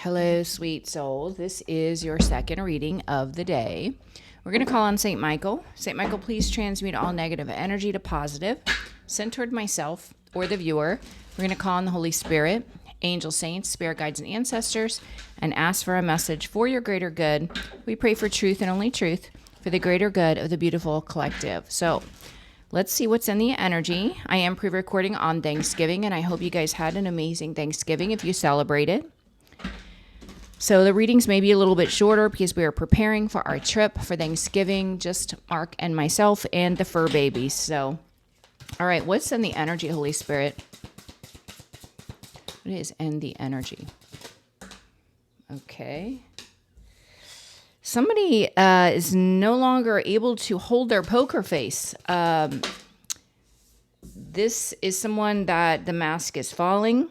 Hello, sweet souls. This is your second reading of the day. We're going to call on St. Michael. St. Michael, please transmute all negative energy to positive, sent toward myself or the viewer. We're going to call on the Holy Spirit, angel saints, spirit guides, and ancestors, and ask for a message for your greater good. We pray for truth and only truth, for the greater good of the beautiful collective. So let's see what's in the energy. I am pre-recording on Thanksgiving, and I hope you guys had an amazing Thanksgiving if you celebrated. So the readings may be a little bit shorter because we are preparing for our trip for Thanksgiving, just Mark and myself and the fur babies. So, all right, what's in the energy, Holy Spirit? What is in the energy? Okay. Somebody is no longer able to hold their poker face. This is someone that the mask is falling.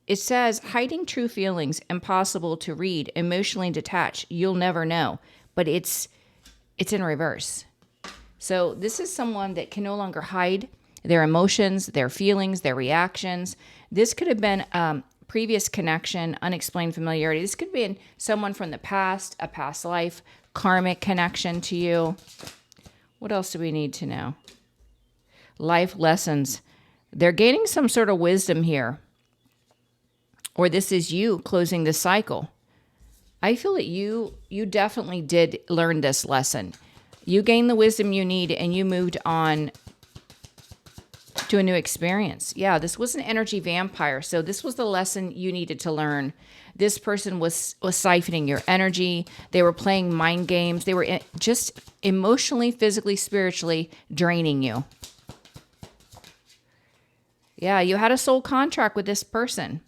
It says, hiding true feelings, impossible to read, emotionally detached, you'll never know. But it's in reverse. So this is someone that can no longer hide their emotions, their feelings, their reactions. This could have been previous connection, unexplained familiarity. This could be someone from the past, a past life, karmic connection to you. What else do we need to know? Life lessons. They're gaining some sort of wisdom here. Or this is you closing the cycle. I feel that you definitely did learn this lesson. You gained the wisdom you need and you moved on to a new experience. Yeah, this was an energy vampire. So this was the lesson you needed to learn. This person was siphoning your energy. They were playing mind games. They were just emotionally, physically, spiritually draining you. Yeah, you had a soul contract with this person.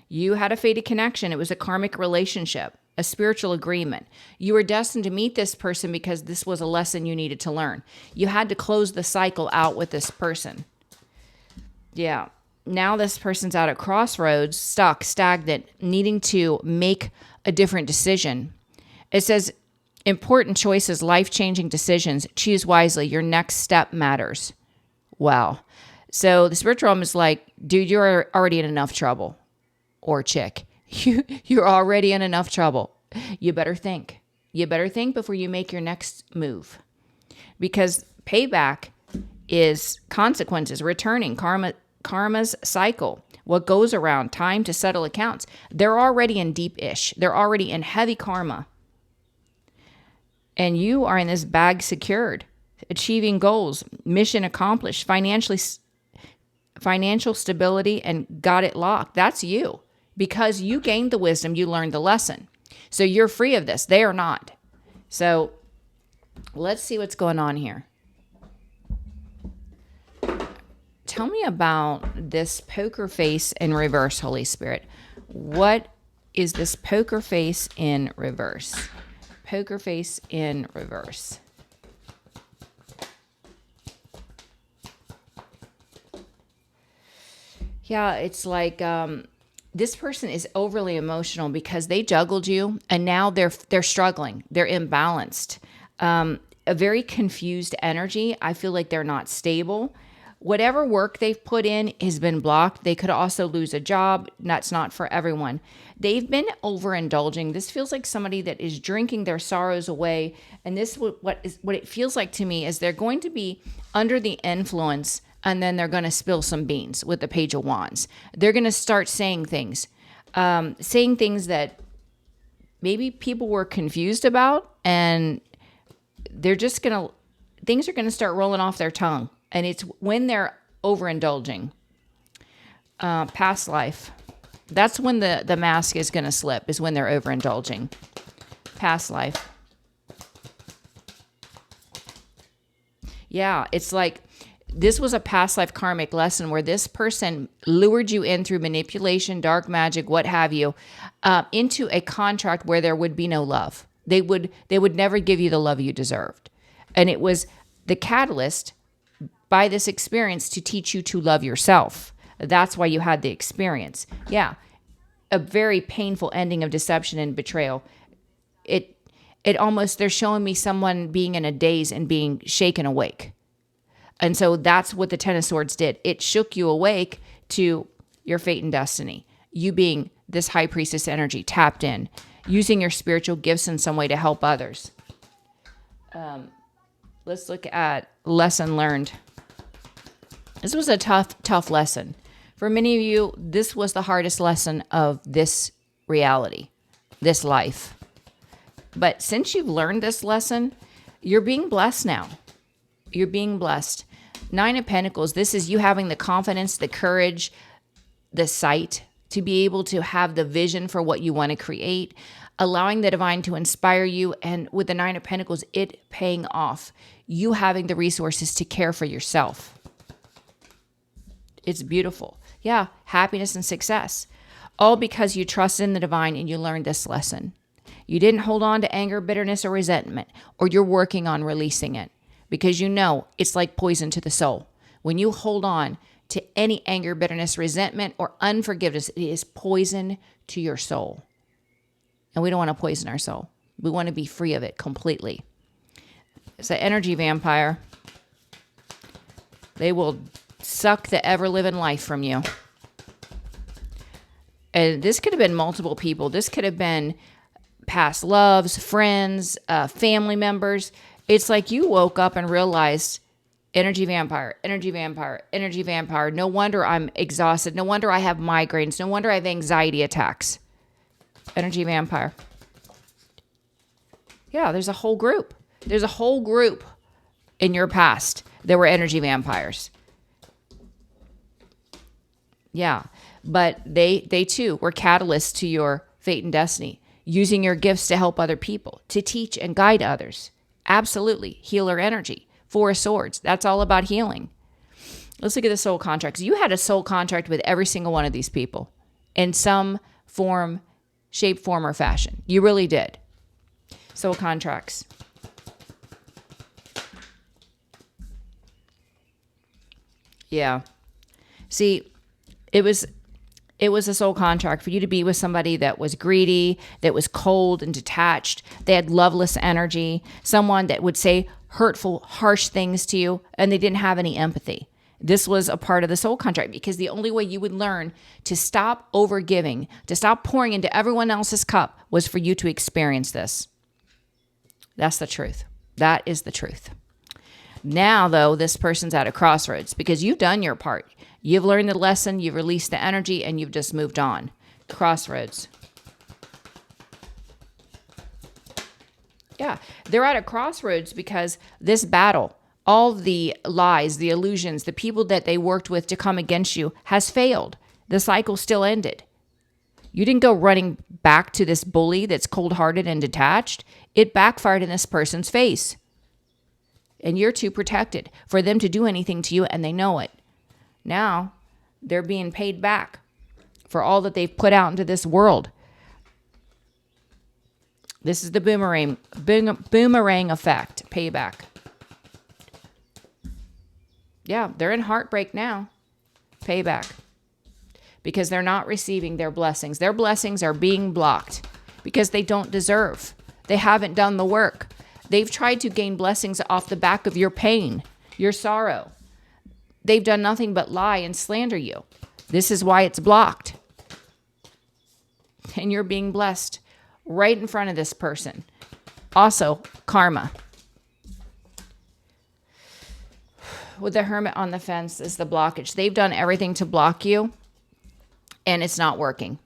You had a fated connection. It was a karmic relationship, a spiritual agreement. You were destined to meet this person because this was a lesson you needed to learn. You had to close the cycle out with this person. Yeah. Now this person's out at crossroads, stuck, stagnant, needing to make a different decision. It says, important choices, life-changing decisions. Choose wisely. Your next step matters. Wow. So the spiritual realm is like, dude, you're already in enough trouble. Or chick, you're already in enough trouble. You better think. You better think before you make your next move. Because payback is consequences, returning, karma's cycle. What goes around, time to settle accounts. They're already in deep-ish. They're already in heavy karma. And you are in this bag secured, achieving goals, mission accomplished, financial stability, and got it locked. That's you. Because you gained the wisdom, you learned the lesson. So you're free of this. They are not. So let's see what's going on here. Tell me about this poker face in reverse, Holy Spirit. What is this poker face in reverse? Poker face in reverse. Yeah, it's like... this person is overly emotional because they juggled you and now they're struggling. They're imbalanced. A very confused energy. I feel like they're not stable. Whatever work they've put in has been blocked. They could also lose a job. That's not for everyone. They've been overindulging. This feels like somebody that is drinking their sorrows away. And this what it feels like to me is they're going to be under the influence, and then they're going to spill some beans with the Page of Wands. They're going to start saying things that maybe people were confused about, and things are going to start rolling off their tongue. And it's when they're overindulging. Past life. That's when the mask is going to slip, is when they're overindulging. Past life. Yeah, it's like, this was a past life karmic lesson where this person lured you in through manipulation, dark magic, what have you, into a contract where there would be no love. They would never give you the love you deserved. And it was the catalyst by this experience to teach you to love yourself. That's why you had the experience. Yeah, a very painful ending of deception and betrayal. It almost, they're showing me someone being in a daze and being shaken awake. And so that's what the Ten of Swords did. It shook you awake to, your fate and destiny. You being this high priestess energy, tapped in, using your spiritual gifts in some way to help others. Let's look at lesson learned. This was a tough lesson. For many of you, this was the hardest lesson of this reality, this life. But since you've learned this lesson, you're being blessed now. You're being blessed. 9 of Pentacles, this is you having the confidence, the courage, the sight to be able to have the vision for what you want to create, allowing the divine to inspire you, and with the 9 of Pentacles, it paying off. You having the resources to care for yourself. It's beautiful. Yeah, happiness and success. All because you trust in the divine and you learned this lesson. You didn't hold on to anger, bitterness, or resentment, or you're working on releasing it because you know it's like poison to the soul. When you hold on to any anger, bitterness, resentment, or unforgiveness, it is poison to your soul. And we don't want to poison our soul. We want to be free of it completely. It's an energy vampire. They will suck the ever-living life from you. And this could have been multiple people. This could have been past loves, friends, family members. It's like you woke up and realized, energy vampire, energy vampire, energy vampire. No wonder I'm exhausted. No wonder I have migraines. No wonder I have anxiety attacks. Energy vampire. Yeah, there's a whole group. There's a whole group in your past that were energy vampires. Yeah, but they too were catalysts to your fate and destiny, using your gifts to help other people, to teach and guide others. Absolutely. Healer energy. 4 of Swords. That's all about healing. Let's look at the soul contracts. You had a soul contract with every single one of these people in some form, shape, form, or fashion. You really did. Soul contracts. Yeah. See, it was a soul contract for you to be with somebody that was greedy, that was cold and detached. They had loveless energy, someone that would say hurtful, harsh things to you, and they didn't have any empathy. This was a part of the soul contract because the only way you would learn to stop overgiving, to stop pouring into everyone else's cup was for you to experience this. That's the truth. That is the truth. Now, though, this person's at a crossroads because you've done your part. You've learned the lesson, you've released the energy, and you've just moved on. Crossroads. Yeah, they're at a crossroads because this battle, all the lies, the illusions, the people that they worked with to come against you has failed. The cycle still ended. You didn't go running back to this bully that's cold-hearted and detached. It backfired in this person's face. And you're too protected for them to do anything to you, and they know it. Now, they're being paid back for all that they've put out into this world. This is the boomerang effect, payback. Yeah, they're in heartbreak now. Payback. Because they're not receiving their blessings. Their blessings are being blocked because they don't deserve. They haven't done the work. They've tried to gain blessings off the back of your pain, your sorrow. They've done nothing but lie and slander you. This is why it's blocked. And you're being blessed right in front of this person. Also, karma. With the Hermit on the fence is the blockage. They've done everything to block you, and it's not working.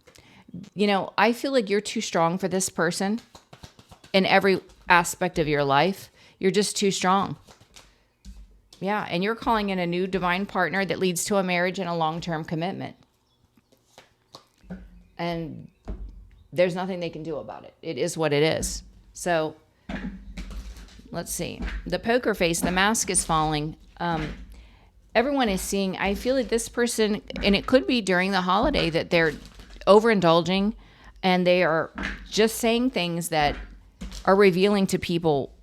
You know, I feel like you're too strong for this person in every aspect of your life. You're just too strong. Yeah, and you're calling in a new divine partner that leads to a marriage and a long-term commitment. And there's nothing they can do about it. It is what it is. So, let's see. The poker face, the mask is falling. Everyone is seeing, I feel like this person, and it could be during the holiday, that they're overindulging and they are just saying things that are revealing to people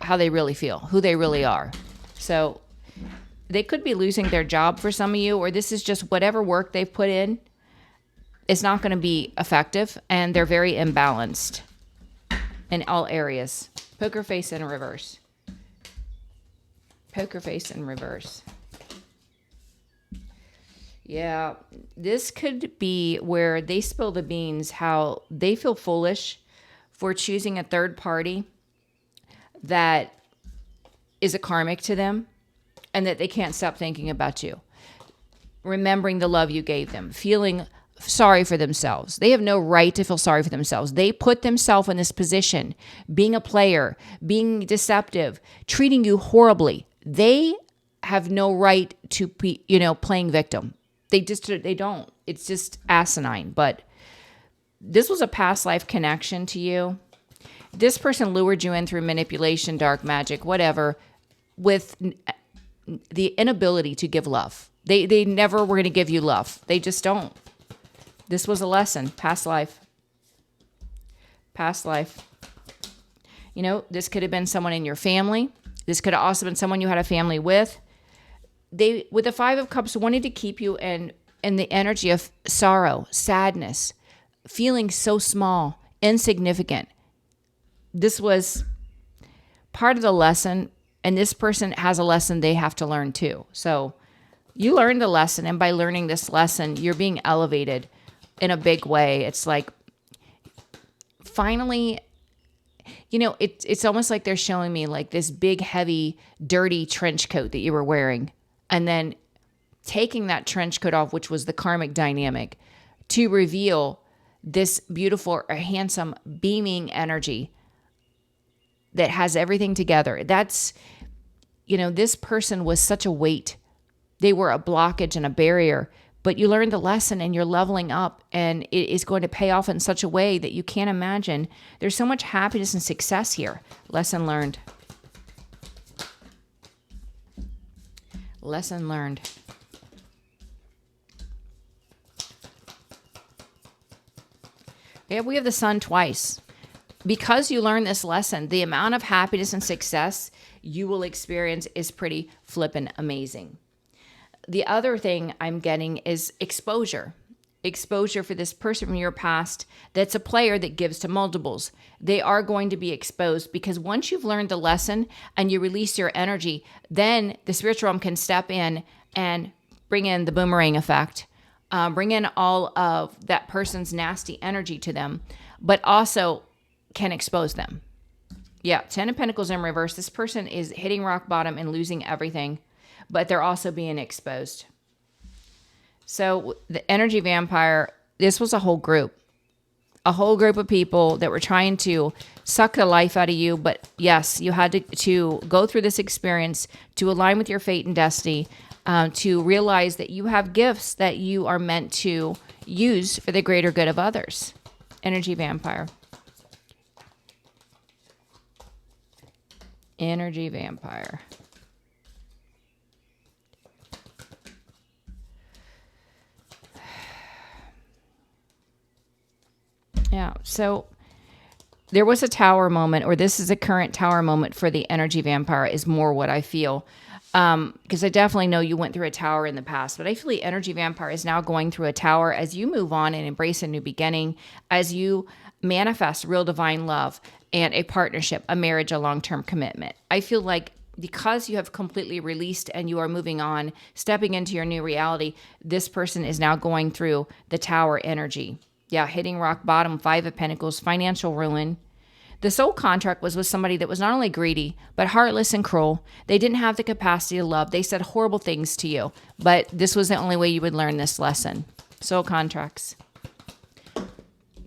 how they really feel, who they really are. So they could be losing their job for some of you, or this is just whatever work they've put in. It's not going to be effective, and they're very imbalanced in all areas. Poker face in reverse. Poker face in reverse. Yeah, this could be where they spill the beans, how they feel foolish for choosing a third party that is a karmic to them and that they can't stop thinking about you. Remembering the love you gave them, feeling sorry for themselves. They have no right to feel sorry for themselves. They put themselves in this position, being a player, being deceptive, treating you horribly. They have no right to be, playing victim. They don't. It's just asinine. But this was a past life connection to you. This person lured you in through manipulation, dark magic, whatever, with the inability to give love. They never were going to give you love. They just don't. This was a lesson. Past life. Past life. This could have been someone in your family. This could have also been someone you had a family with. They, with the Five of Cups, wanted to keep you in the energy of sorrow, sadness, feeling so small, insignificant. This was part of the lesson, and this person has a lesson they have to learn too. So you learned the lesson, and by learning this lesson, you're being elevated in a big way. It's like, finally, it's almost like they're showing me like this big, heavy, dirty trench coat that you were wearing, and then taking that trench coat off, which was the karmic dynamic, to reveal this beautiful, handsome, beaming energy that has everything together. That's, this person was such a weight. They were a blockage and a barrier, but you learned the lesson and you're leveling up, and it is going to pay off in such a way that you can't imagine. There's so much happiness and success here. Lesson learned. Lesson learned. Yeah, we have the sun twice. Because you learned this lesson, the amount of happiness and success you will experience is pretty flippin' amazing. The other thing I'm getting is exposure. Exposure for this person from your past that's a player that gives to multiples. They are going to be exposed because once you've learned the lesson and you release your energy, then the spiritual realm can step in and bring in the boomerang effect, bring in all of that person's nasty energy to them, but also can expose them. Yeah, 10 of Pentacles in reverse. This person is hitting rock bottom and losing everything, but they're also being exposed. So the energy vampire, this was a whole group of people that were trying to suck the life out of you. But yes, you had to go through this experience to align with your fate and destiny, to realize that you have gifts that you are meant to use for the greater good of others. Energy vampire. Energy vampire. Yeah, so there was a tower moment, or this is a current tower moment for the energy vampire, is more what I feel. Because I definitely know you went through a tower in the past, but I feel the energy vampire is now going through a tower as you move on and embrace a new beginning, as you manifest real divine love and a partnership, a marriage, a long-term commitment. I feel like because you have completely released and you are moving on, stepping into your new reality, this person is now going through the tower energy. Yeah, hitting rock bottom, 5 of Pentacles, financial ruin. The soul contract was with somebody that was not only greedy, but heartless and cruel. They didn't have the capacity to love. They said horrible things to you, but this was the only way you would learn this lesson. Soul contracts.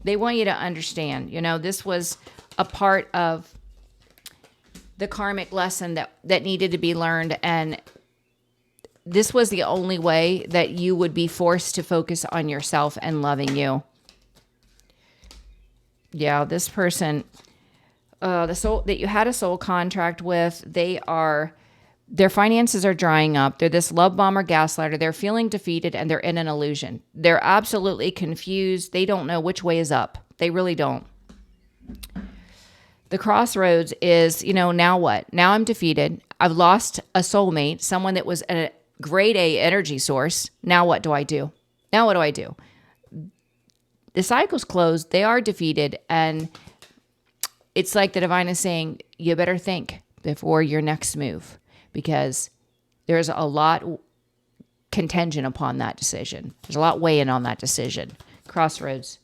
They want you to understand, this was a part of the karmic lesson that needed to be learned, and this was the only way that you would be forced to focus on yourself and loving you. Yeah, this person, the soul that you had a soul contract with, their finances are drying up. They're this love bomb or gaslighter. They're feeling defeated and they're in an illusion. They're absolutely confused. They don't know which way is up. They really don't. The crossroads is, now what? Now I'm defeated. I've lost a soulmate, someone that was a grade A energy source. Now what do I do? Now what do I do? The cycle's closed. They are defeated. And it's like the divine is saying, you better think before your next move, because there's a lot contingent upon that decision. There's a lot weighing on that decision. Crossroads.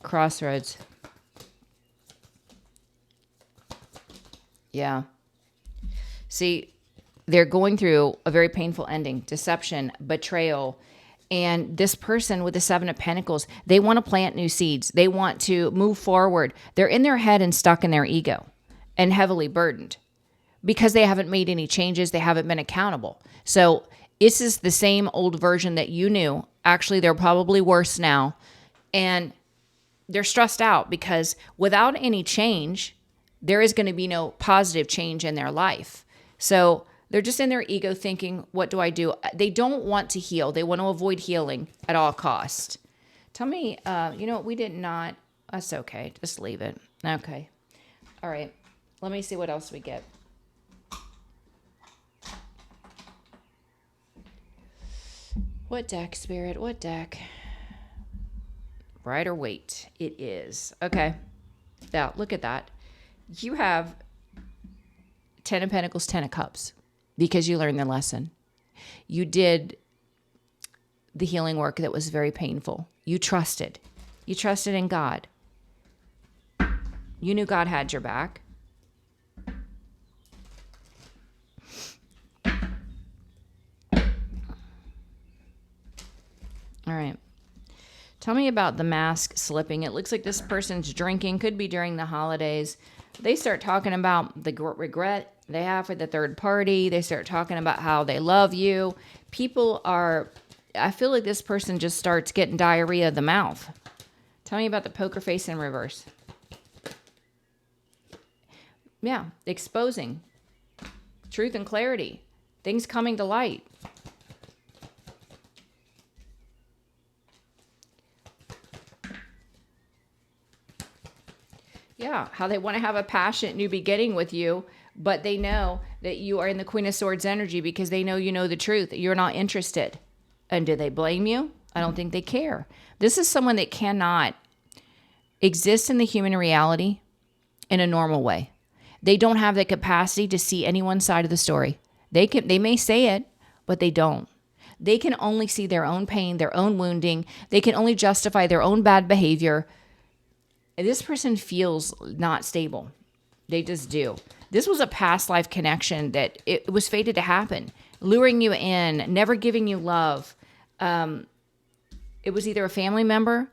Crossroads. Yeah. See, they're going through a very painful ending, deception, betrayal. And this person with the Seven of Pentacles, they want to plant new seeds. They want to move forward. They're in their head and stuck in their ego and heavily burdened because they haven't made any changes. They haven't been accountable. So this is the same old version that you knew. Actually, they're probably worse now. And they're stressed out because without any change, there is going to be no positive change in their life. So they're just in their ego thinking, what do I do? They don't want to heal. They want to avoid healing at all costs. Tell me, we did not. That's okay. Just leave it. Okay. All right. Let me see what else we get. What deck, Spirit? What deck? Rider Waite. It is. Okay. Now, look at that. You have 10 of Pentacles, 10 of Cups because you learned the lesson. You did the healing work that was very painful. You trusted. You trusted in God. You knew God had your back. All right. Tell me about the mask slipping. It looks like this person's drinking. Could be during the holidays. They start talking about the regret they have for the third party. They start talking about how they love you. I feel like this person just starts getting diarrhea of the mouth. Tell me about the poker face in reverse. Yeah, exposing. Truth and clarity. Things coming to light. Yeah, how they want to have a passionate new beginning with you, but they know that you are in the Queen of Swords energy because they know you know the truth. You're not interested. And do they blame you? I don't think they care. This is someone that cannot exist in the human reality in a normal way. They don't have the capacity to see anyone's side of the story. They may say it, but they don't. They can only see their own pain, their own wounding. They can only justify their own bad behavior. This person feels not stable. They just do. This was a past life connection that it was fated to happen. Luring you in, never giving you love. It was either a family member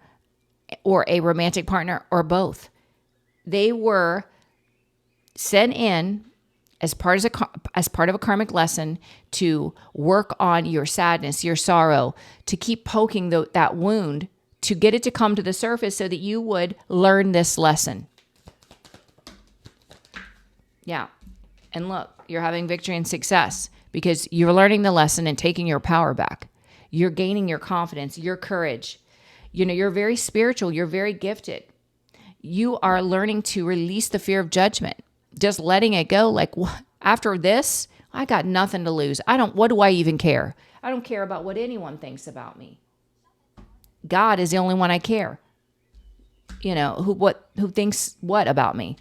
or a romantic partner or both. They were sent in as part of a karmic lesson to work on your sadness, your sorrow, to keep poking that wound, to get it to come to the surface so that you would learn this lesson. Yeah. And look, you're having victory and success because you're learning the lesson and taking your power back. You're gaining your confidence, your courage. You're very spiritual. You're very gifted. You are learning to release the fear of judgment, just letting it go. Like, after this, I got nothing to lose. What do I even care? I don't care about what anyone thinks about me. God is the only one I care. Who thinks what about me?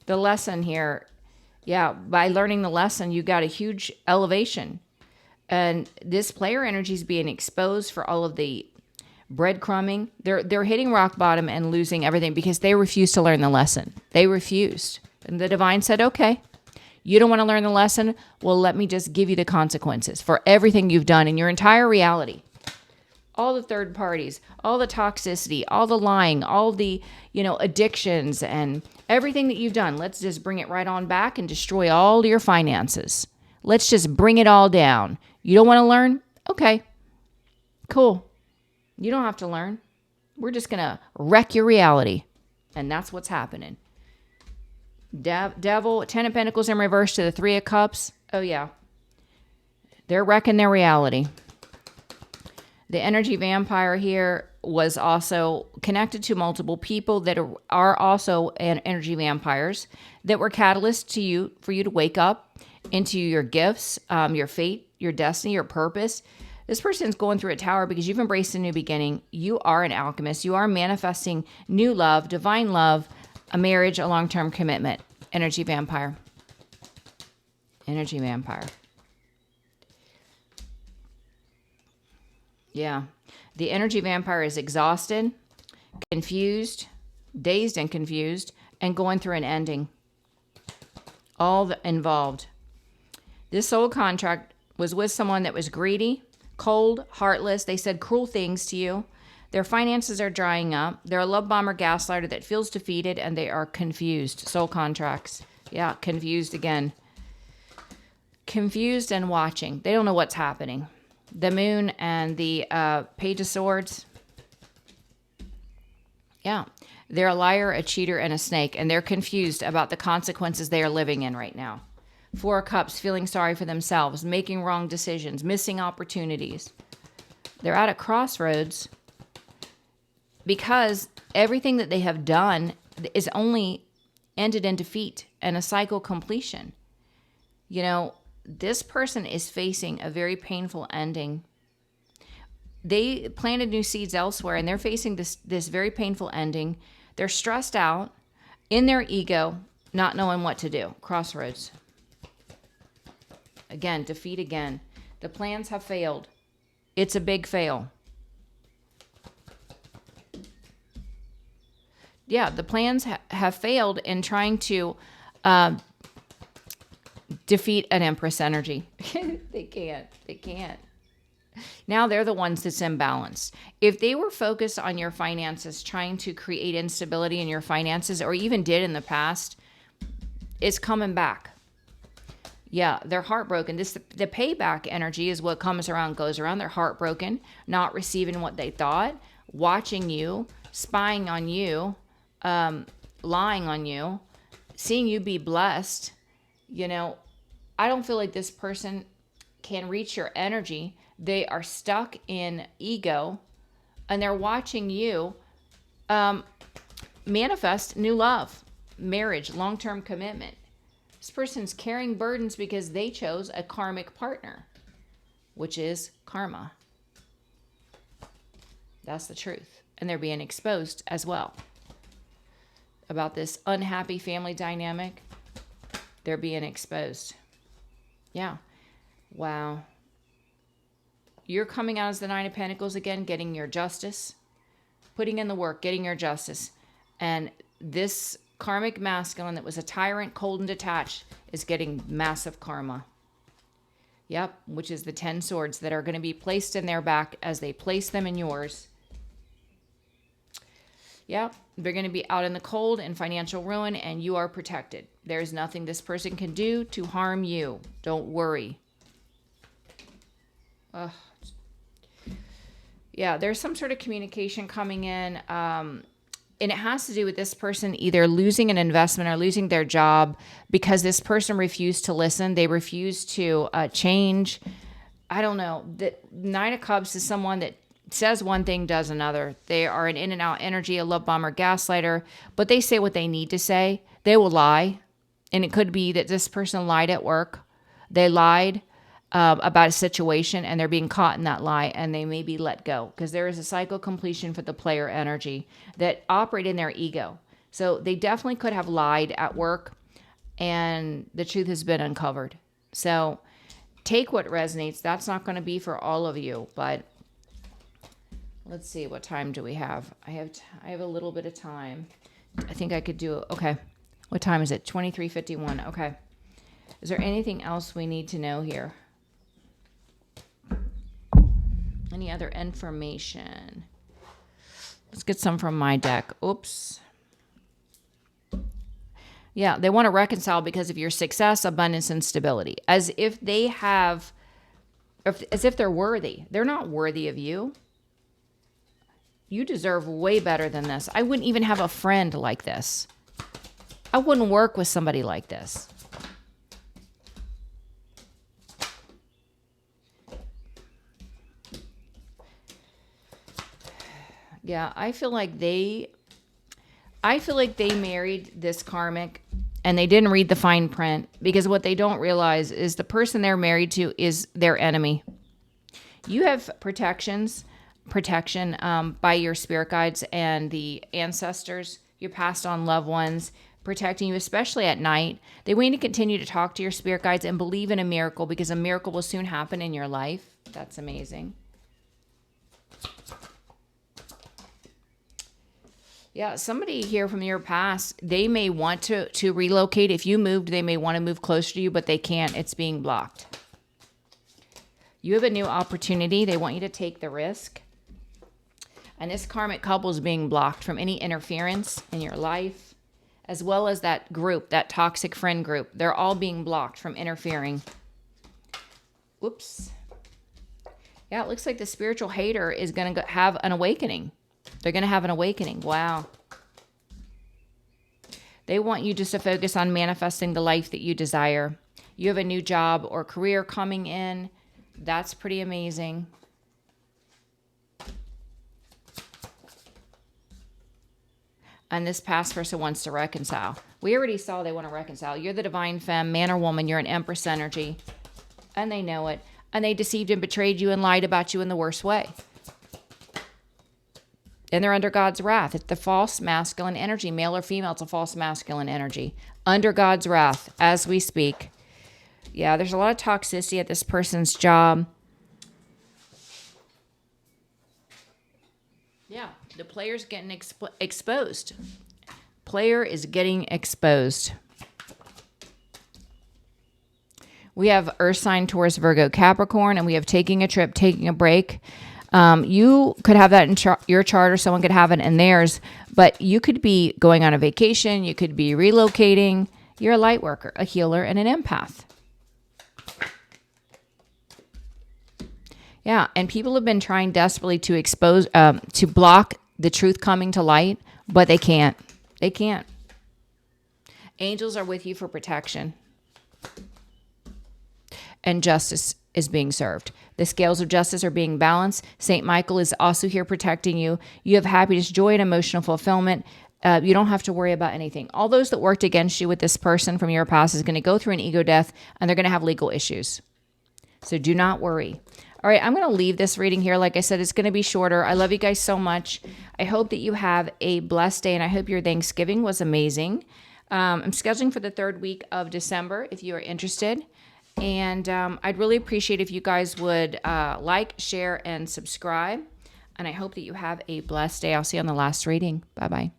The lesson here, yeah, by learning the lesson, you got a huge elevation. And this player energy is being exposed for all of the breadcrumbing. They're hitting rock bottom and losing everything because they refused to learn the lesson. They refused. And the divine said, okay, you don't want to learn the lesson? Well, let me just give you the consequences for everything you've done in your entire reality. All the third parties, all the toxicity, all the lying, all the, addictions and everything that you've done. Let's just bring it right on back and destroy all your finances. Let's just bring it all down. You don't want to learn? Okay, cool. You don't have to learn. We're just going to wreck your reality. And that's what's happening. Devil, 10 of Pentacles in reverse to the 3 of Cups. Oh, yeah. They're wrecking their reality. The energy vampire here was also connected to multiple people that are also energy vampires that were catalysts for you to wake up into your gifts, your fate, your destiny, your purpose. This person's going through a tower because you've embraced a new beginning. You are an alchemist. You are manifesting new love, divine love, a marriage, a long-term commitment. Energy vampire. Energy vampire. Yeah. The energy vampire is exhausted, confused, dazed and confused, and going through an ending. All involved. This soul contract was with someone that was greedy, cold, heartless. They said cruel things to you. Their finances are drying up. They're a love bomber gaslighter that feels defeated, and they are confused. Soul contracts. Yeah, confused again. Confused and watching. They don't know what's happening. The moon and the page of swords. Yeah. They're a liar, a cheater, and a snake, and they're confused about the consequences they are living in right now. Four of Cups, feeling sorry for themselves, making wrong decisions, missing opportunities. They're at a crossroads because everything that they have done is only ended in defeat and a cycle completion. You know, this person is facing a very painful ending. They planted new seeds elsewhere, and they're facing this very painful ending. They're stressed out in their ego, not knowing what to do. Crossroads. Again, defeat again. The plans have failed. It's a big fail. Yeah, the plans have failed in trying to defeat an Empress energy. They can't. Now they're the ones that's imbalanced. If they were focused on your finances, trying to create instability in your finances, or even did in the past, it's coming back. Yeah, they're heartbroken. The payback energy is what comes around, goes around. They're heartbroken, not receiving what they thought, watching you, spying on you, lying on you, seeing you be blessed. You know, I don't feel like this person can reach your energy. They are stuck in ego, and they're watching you manifest new love, marriage, long-term commitment. This person's carrying burdens because they chose a karmic partner, which is karma. That's the truth. And they're being exposed as well. About this unhappy family dynamic, they're being exposed. Yeah. Wow. You're coming out as the Nine of Pentacles again, getting your justice, putting in the work, getting your justice. And this karmic masculine that was a tyrant, cold and detached, is getting massive karma. Yep, which is the 10 swords that are going to be placed in their back as they place them in yours. Yep, they're going to be out in the cold and financial ruin, and you are protected. There's nothing this person can do to harm you. Don't worry. Yeah, there's some sort of communication coming in, and it has to do with this person either losing an investment or losing their job because this person refused to listen. They refused to change. I don't know. The Nine of Cups is someone that says one thing, does another. They are an in and out energy, a love bomber, gaslighter, but they say what they need to say. They will lie, and it could be that this person lied at work. They lied about a situation, and they're being caught in that lie, and they may be let go because there is a cycle completion for the player energy that operate in their ego. So they definitely could have lied at work, and the truth has been uncovered. So take what resonates. That's not going to be for all of you, but let's see, what time do we have? I have a little bit of time. I think I could do, okay. What time is it? 23:51. Okay. Is there anything else we need to know here? Any other information? Let's get some from my deck. Oops. Yeah, they want to reconcile because of your success, abundance, and stability. As if they have, as if they're worthy. They're not worthy of you. You deserve way better than this. I wouldn't even have a friend like this. I wouldn't work with somebody like this. Yeah, I feel like they married this karmic and they didn't read the fine print, because what they don't realize is the person they're married to is their enemy. You have protection by your spirit guides and the ancestors, your passed on loved ones, protecting you, especially at night. They want you to continue to talk to your spirit guides and believe in a miracle, because a miracle will soon happen in your life. That's amazing. Yeah, somebody here from your past, they may want to relocate. If you moved, they may want to move closer to you, but they can't. It's being blocked. You have a new opportunity. They want you to take the risk. And this karmic couple is being blocked from any interference in your life, as well as that group, that toxic friend group. They're all being blocked from interfering. Whoops. Yeah, it looks like the spiritual hater is going to have an awakening. They're going to have an awakening. Wow. They want you just to focus on manifesting the life that you desire. You have a new job or career coming in. That's pretty amazing. And this past person wants to reconcile. We already saw they want to reconcile. You're the divine femme, man or woman. You're an empress energy. And they know it. And they deceived and betrayed you and lied about you in the worst way. And they're under God's wrath. It's the false masculine energy. Male or female, it's a false masculine energy. Under God's wrath as we speak. Yeah, there's a lot of toxicity at this person's job. Yeah, the player's getting exposed. Player is getting exposed. We have Earth sign, Taurus, Virgo, Capricorn, and we have taking a trip, taking a break. You could have that in your chart, or someone could have it in theirs, but you could be going on a vacation. You could be relocating. You're a light worker, a healer, and an empath. Yeah, and people have been trying desperately to expose, to block the truth coming to light, but they can't. They can't. Angels are with you for protection. And justice is being served. The scales of justice are being balanced. Saint Michael is also here protecting you. You have happiness, joy, and emotional fulfillment. You don't have to worry about anything. All those that worked against you with this person from your past is going to go through an ego death, and they're going to have legal issues. So do not worry. All right, I'm going to leave this reading here. Like I said, it's going to be shorter. I love you guys so much. I hope that you have a blessed day, and I hope your Thanksgiving was amazing. I'm scheduling for the 3rd week of December if you are interested. And I'd really appreciate if you guys would like, share, and subscribe. And I hope that you have a blessed day. I'll see you on the last reading. Bye-bye.